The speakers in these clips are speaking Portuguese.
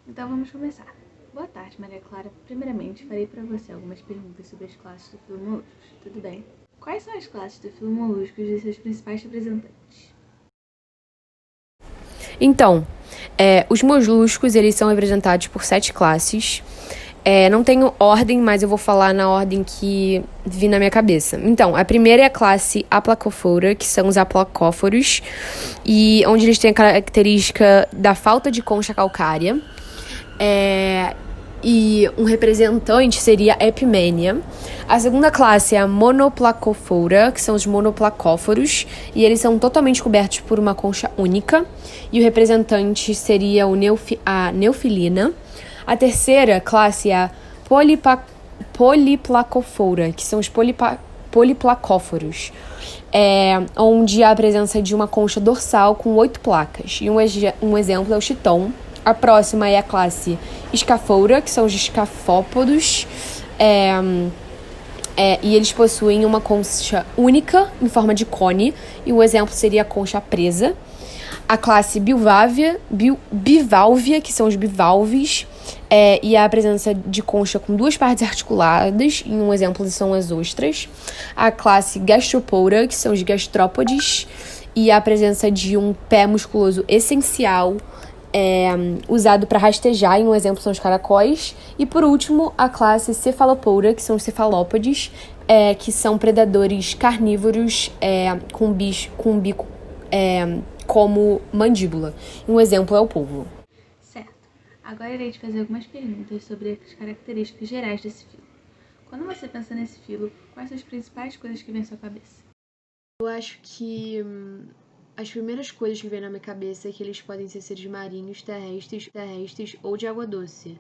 Então vamos começar. Boa tarde, Maria Clara. Primeiramente, farei para você algumas perguntas sobre as classes do filo moluscos. Tudo bem? Quais são as classes do filo moluscos e seus principais representantes? Então, os moluscos, eles são representados por 7 classes. Não tenho ordem, mas eu vou falar na ordem que vi na minha cabeça. Então, a primeira é a classe Aplacophora, que são os aplacóforos, e onde eles têm a característica da falta de concha calcária. E um representante seria a Epimênia. A segunda classe é a Monoplacophora, que são os monoplacóforos, e eles são totalmente cobertos por uma concha única. E o representante seria a Neofilina. A terceira classe é a Poliplacophora, que são os poliplacóforos, onde há a presença de uma concha dorsal com 8 placas. E um exemplo é o chiton. A próxima é a classe Scaphora, que são os escafópodos, e eles possuem uma concha única em forma de cone, e um exemplo seria a concha presa. A classe Biválvia, que são os bivalves, e a presença de concha com 2 partes articuladas, e um exemplo são as ostras. A classe Gastropoda, que são os gastrópodes, e a presença de um pé musculoso essencial, usado para rastejar, e um exemplo são os caracóis. E por último, a classe Cephalopoda, que são os cefalópodes, que são predadores carnívoros com bico como mandíbula. Um exemplo é o polvo. Certo. Agora irei te fazer algumas perguntas sobre as características gerais desse filo. Quando você pensa nesse filo, quais são as principais coisas que vêm à sua cabeça? Eu acho que as primeiras coisas que vêm na minha cabeça é que eles podem ser seres marinhos, terrestres ou de água doce.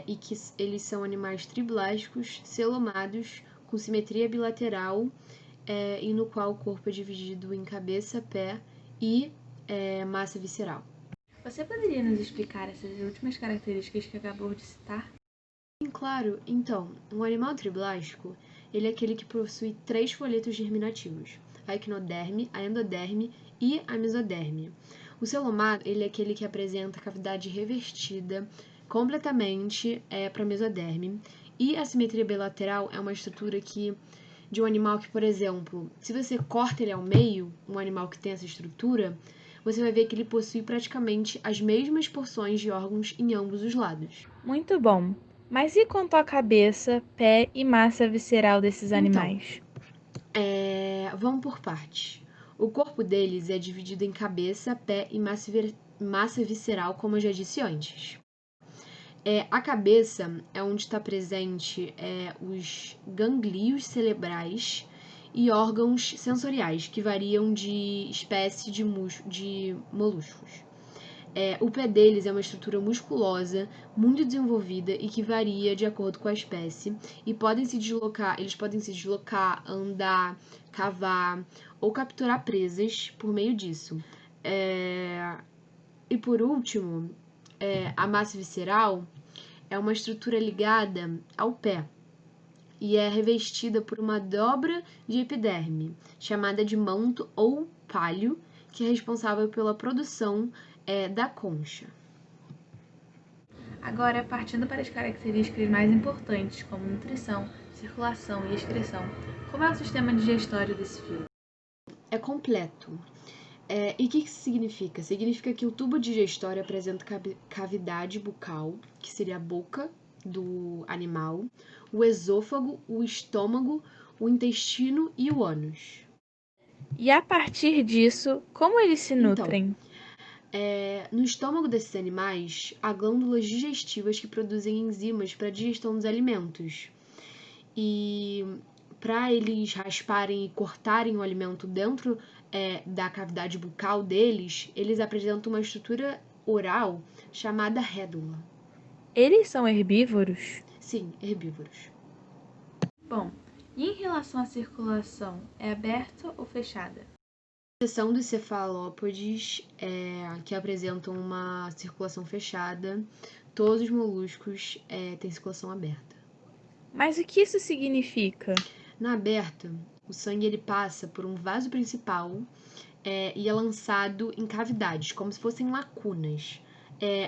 E que eles são animais triblásticos, celomados, com simetria bilateral, e no qual o corpo é dividido em cabeça, pé e massa visceral. Você poderia nos explicar essas últimas características que acabou de citar? Sim, claro. Então, um animal triblástico, ele é aquele que possui 3 folhetos germinativos: a equinoderme, a endoderme e a mesoderme. O celomado, ele é aquele que apresenta cavidade revestida completamente para a mesoderme. E a simetria bilateral é uma estrutura de um animal que, por exemplo, se você corta ele ao meio, um animal que tem essa estrutura, você vai ver que ele possui praticamente as mesmas porções de órgãos em ambos os lados. Muito bom. Mas e quanto à cabeça, pé e massa visceral desses animais? Vamos por partes. O corpo deles é dividido em cabeça, pé e massa visceral, como eu já disse antes. A cabeça é onde está presente os gânglios cerebrais e órgãos sensoriais, que variam de espécie de moluscos. O pé deles é uma estrutura musculosa, muito desenvolvida e que varia de acordo com a espécie, e eles podem se deslocar, andar, cavar ou capturar presas por meio disso. E por último, a massa visceral é uma estrutura ligada ao pé e é revestida por uma dobra de epiderme, chamada de manto ou pálio, que é responsável pela produção da concha. Agora, partindo para as características mais importantes, como nutrição, circulação e excreção, como é o sistema digestório desse filo? É completo. E o que isso significa? Significa que o tubo digestório apresenta cavidade bucal, que seria a boca do animal, o esôfago, o estômago, o intestino e o ânus. E a partir disso, como eles se Então, nutrem? no estômago desses animais, há glândulas digestivas que produzem enzimas para a digestão dos alimentos. E para eles rasparem e cortarem o alimento dentro da cavidade bucal deles, eles apresentam uma estrutura oral chamada rédula. Eles são herbívoros? Sim, herbívoros. Bom, e em relação à circulação, é aberta ou fechada? Exceção dos cefalópodes, que apresentam uma circulação fechada, todos os moluscos têm circulação aberta. Mas o que isso significa? Na aberta, o sangue ele passa por um vaso principal e é lançado em cavidades, como se fossem lacunas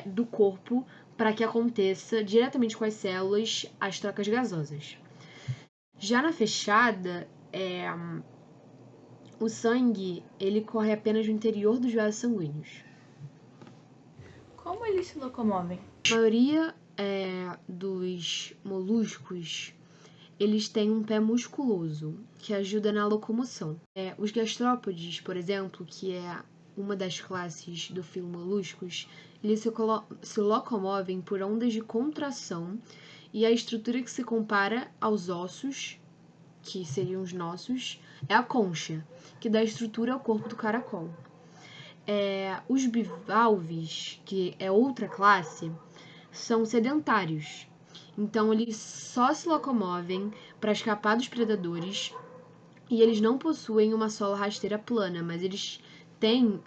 do corpo, para que aconteça diretamente com as células as trocas gasosas. Já na fechada, o sangue ele corre apenas no interior dos vasos sanguíneos. Como eles se locomovem? A maioria dos moluscos eles têm um pé musculoso que ajuda na locomoção. Os gastrópodes, por exemplo, que é uma das classes do filo moluscos, eles se locomovem por ondas de contração e a estrutura que se compara aos ossos, que seriam os nossos, é a concha, que dá estrutura ao corpo do caracol. Os bivalves, que é outra classe, são sedentários. Então, eles só se locomovem para escapar dos predadores e eles não possuem uma sola rasteira plana, mas eles têm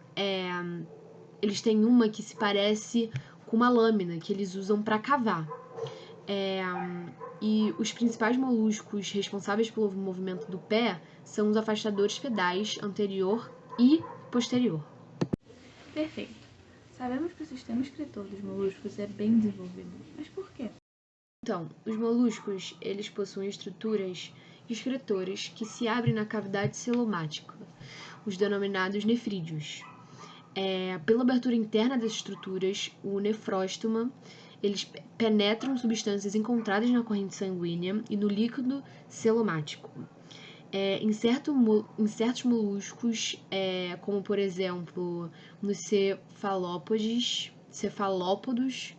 uma que se parece com uma lâmina que eles usam para cavar. E os principais moluscos responsáveis pelo movimento do pé são os afastadores pedais anterior e posterior. Perfeito. Sabemos que o sistema excretor dos moluscos é bem desenvolvido, mas por quê? Então, os moluscos, eles possuem estruturas excretoras que se abrem na cavidade celomática, os denominados nefrídeos. Pela abertura interna das estruturas, o nefróstoma, eles penetram substâncias encontradas na corrente sanguínea e no líquido celomático. Em certos moluscos, como por exemplo nos cefalópodos,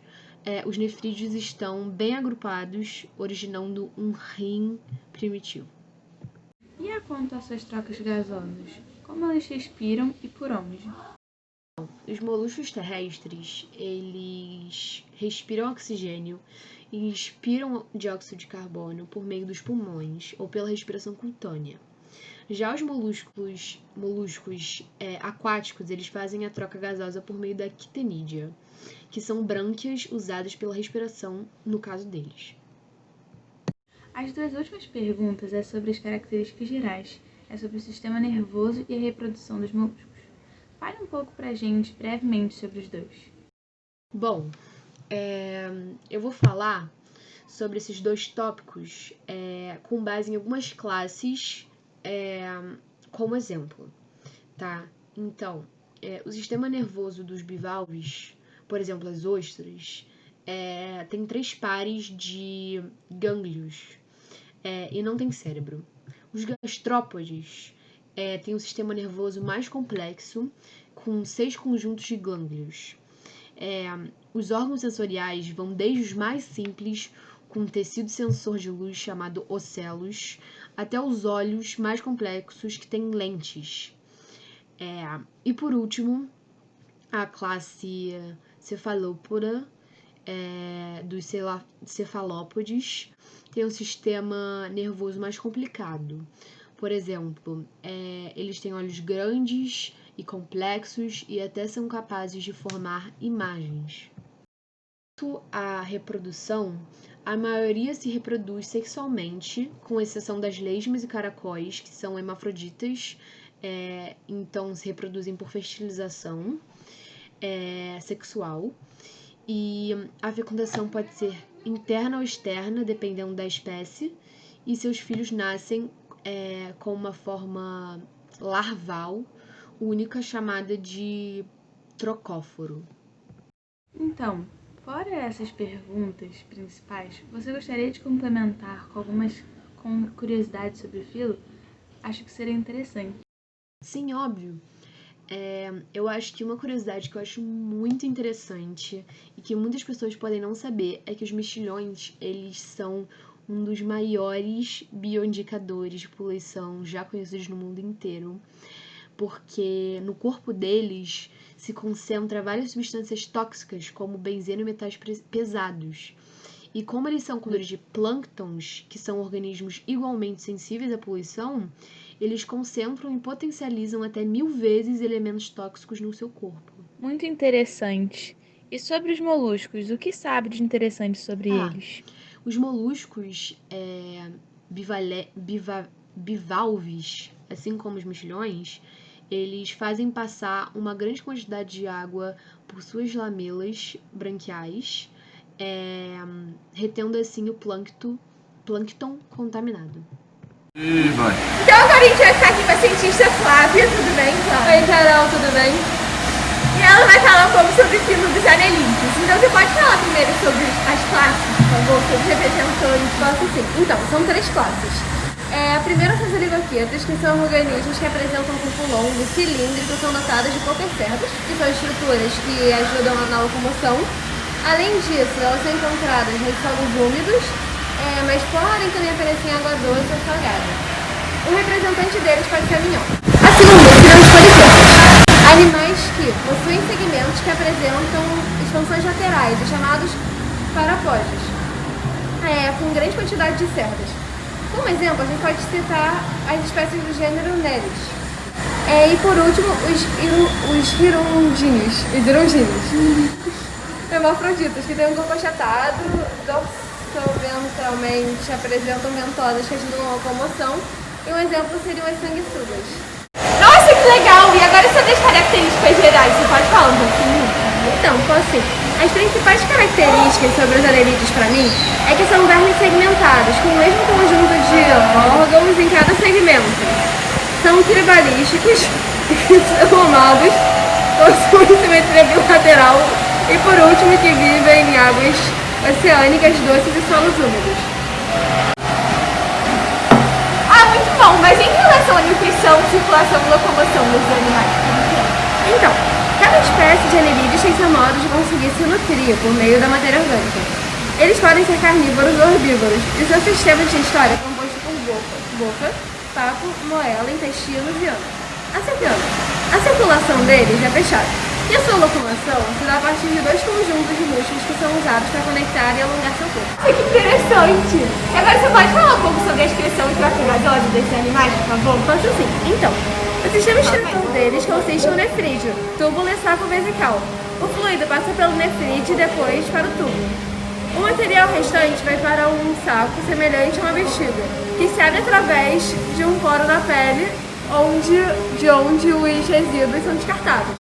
os nefrídeos estão bem agrupados, originando um rim primitivo. E quanto às suas trocas gasosas? Como eles respiram e por onde? Os moluscos terrestres, eles respiram oxigênio e inspiram dióxido de carbono por meio dos pulmões ou pela respiração cutânea. Já os moluscos aquáticos, eles fazem a troca gasosa por meio da quitenídea, que são brânquias usadas pela respiração no caso deles. As duas últimas perguntas é sobre as características gerais, é sobre o sistema nervoso e a reprodução dos moluscos. Fale um pouco pra gente, brevemente, sobre os dois. Bom, eu vou falar sobre esses dois tópicos com base em algumas classes como exemplo, tá? Então, o sistema nervoso dos bivalves, por exemplo, as ostras, tem 3 pares de gânglios e não tem cérebro. Os gastrópodes têm um sistema nervoso mais complexo, com 6 conjuntos de gânglios. Os órgãos sensoriais vão desde os mais simples, com um tecido sensor de luz chamado ocelos, até os olhos mais complexos que têm lentes. E por último, a classe cefalópoda dos cefalópodes tem um sistema nervoso mais complicado. Por exemplo, eles têm olhos grandes e complexos e até são capazes de formar imagens. Quanto à reprodução, a maioria se reproduz sexualmente, com exceção das lesmas e caracóis, que são hermafroditas, então se reproduzem por fertilização sexual. E a fecundação pode ser interna ou externa, dependendo da espécie, e seus filhos nascem com uma forma larval única chamada de trocóforo. Então, fora essas perguntas principais, você gostaria de complementar com algumas curiosidades sobre o filo? Acho que seria interessante. Sim, óbvio. Eu acho que uma curiosidade que eu acho muito interessante e que muitas pessoas podem não saber é que os mexilhões, eles são um dos maiores bioindicadores de poluição já conhecidos no mundo inteiro, porque no corpo deles se concentra várias substâncias tóxicas, como benzeno e metais pesados. E como eles são comedores de plânctons, que são organismos igualmente sensíveis à poluição, eles concentram e potencializam até 1000 vezes elementos tóxicos no seu corpo. Muito interessante. E sobre os moluscos, o que sabe de interessante sobre eles? Os moluscos bivalves, assim como os mexilhões, eles fazem passar uma grande quantidade de água por suas lamelas branquiais retendo assim o plâncton contaminado. Então agora a gente vai ficar aqui com a cientista Flávia, tudo bem, Flávia? Oi, Carol, tudo bem? E ela vai falar um pouco sobre o filo dos anelídeos. Então você pode falar primeiro sobre as classes, por favor, sobre os representantes? Posso sim. Então, são 3 classes. A primeira são as oligoquetas, que são organismos que apresentam um corpo longo, cilíndrico, são dotadas de poucas cerdas, que são estruturas que ajudam na locomoção. Além disso, elas são encontradas nos solos úmidos, mas podem também aparecer em água doce ou salgada. Um representante deles pode ser a minhoca. A segunda seriam os poliquetas, animais que possuem segmentos que apresentam expansões laterais, chamados parapódios, com grande quantidade de cerdas. Como exemplo, a gente pode citar as espécies do gênero Nelis. E por último, os hirundíneos. Hermafroditas, que têm um corpo achatado, dorsoventralmente apresentam ventosas que ajudam na locomoção. E um exemplo seriam as sanguessugas. Nossa, que legal! E agora sobre as características gerais, você pode falar um pouquinho? Então, posso sim. As principais características sobre os anelídeos para mim é que são vermes segmentados, com o mesmo conjunto de órgãos em cada segmento. São tribalísticos, formados, possuem simetria bilateral e, por último, que vivem em águas oceânicas, doces e solos úmidos. Muito bom, mas em relação à nutrição, circulação e locomoção dos animais, como que é? Então, cada espécie de anelídeos tem seu modo de conseguir se nutrir por meio da matéria orgânica. Eles podem ser carnívoros ou herbívoros, e seu sistema digestório é composto por boca, papo, moela, intestinos e ânus. A circulação deles é fechada, e a sua locomoção se dá a partir de 2 conjuntos de músculos que são usados para conectar e alongar seu corpo. Que interessante! E agora você pode falar um pouco sobre a excreção e troca gasosa desses animais, por favor? Posso sim. Então, o sistema excretor deles consiste no nefrídeo, túbulo e saco vesical. O fluido passa pelo nefrídeo e depois para o túbulo. O material restante vai para um saco semelhante a uma bexiga, que se abre através de um poro na pele, de onde os resíduos são descartados.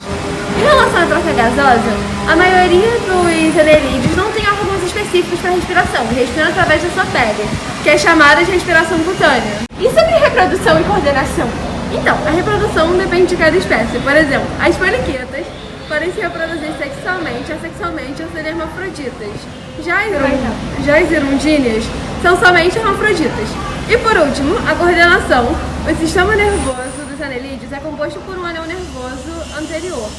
Em relação à troca gasosa, a maioria dos anelídeos não tem órgãos específicos para respiração, e respiram através da sua pele, que é chamada de respiração cutânea. E sobre reprodução e coordenação? Então, a reprodução depende de cada espécie. Por exemplo, as poliquetas podem se reproduzir sexualmente, assexualmente ou serem hermafroditas. Já as hirundíneas são somente hermafroditas. E por último, a coordenação. O sistema nervoso dos anelídeos é composto por um anel nervoso anterior,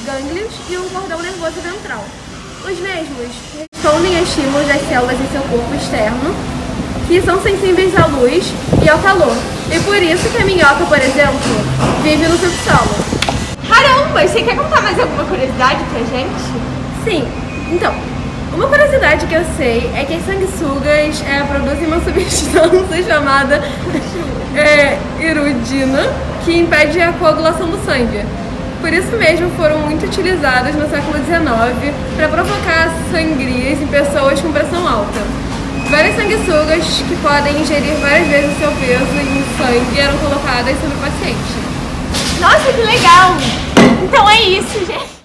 gânglios e um cordão nervoso ventral. Os mesmos respondem a estímulos das células em seu corpo externo, que são sensíveis à luz e ao calor. E por isso que a minhoca, por exemplo, vive no subsolo. Caramba, você quer contar mais alguma curiosidade pra gente? Sim, então, uma curiosidade que eu sei é que as sanguessugas produzem uma substância chamada irudina, que impede a coagulação do sangue. Por isso mesmo foram muito utilizadas no século XIX para provocar sangrias em pessoas com pressão alta. Várias sanguessugas que podem ingerir várias vezes o seu peso em sangue eram colocadas sobre o paciente. Nossa, que legal! Então é isso, gente.